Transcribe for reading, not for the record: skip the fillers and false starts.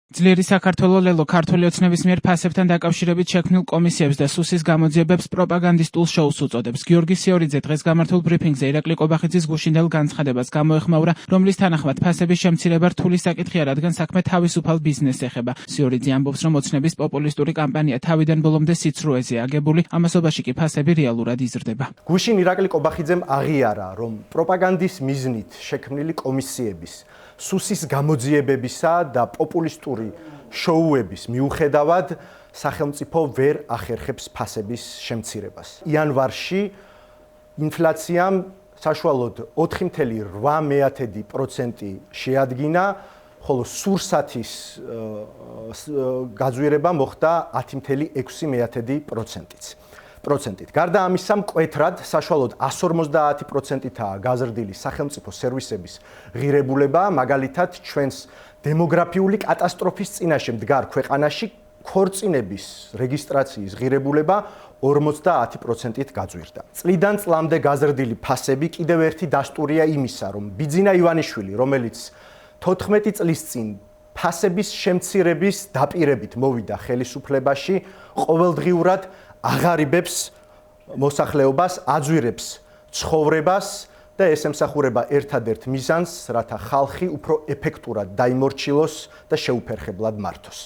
ძლიერი საქართველო ლელო ქართული ოცნების მიერ ფასებთან დაკავშირებით შექმნილ კომისიებს და სუსის გამოძიებებს პროპაგანდისტულ შოუს უწოდებს. გიორგი სიორიძე დღეს გამართულ ბრიფინგზე ირაკლი ყობახიძის გუშინდელ განცხადებას გამოეხმაურა, რომლის თანახმად ფასების შემცირება რთული საკითხია, რადგან საქმე თავისუფალ ბიზნესს ეხება. სიორიძე ამბობს, რომ ოცნების პოპულისტური კამპანია თავიდან ბოლომდე სიცრუეზეა აგებული, ამასობაში კი ფასები რეალურად იზრდება. გუშინ ირაკლი ყობახიძემ აღიარა, რომ პროპაგანდის მიზნით შექმნილი კომისიების სუსის გამოძიებებისა და პოპულისტური შოუების მიუხედავად სახელმწიფო ვერ ახერხებს ფასების შემცირებას. იანვარში ინფლაციამ საშუალოდ 4,8% შეადგინა, ხოლო სურსათის გაძვირება მოხდა 10,6%-ით. გარდა ამისა, მკვეთრად საშუალოდ 150%-აა გაზრდილი სახელმწიფო სერვისების ღირებულება, მაგალითად, ჩვენს დემოგრაფიული კატასტროფის წინაშე მდგარ ქვეყანაში ქორწინების რეგისტრაციის ღირებულება 50%-ით გაძვირდა. წლიდან წლამდე გაზრდილი ფასები კიდევ ერთი დასტურია იმისა, რომ ბიძინა ივანიშვილი, რომელიც 14 წლის წინ ფასების შემცირების დაპირებით მოვიდა ხელისუფლებაში, ყოველდღიურად აღარიბებს მოსახლეობას, აძვირებს ცხოვრებას და ეს ემსახურება ერთადერთ მიზანს, რათა ხალხი უფრო ეფექტურად დაიმორჩილოს და შეუფერხებლად მართოს.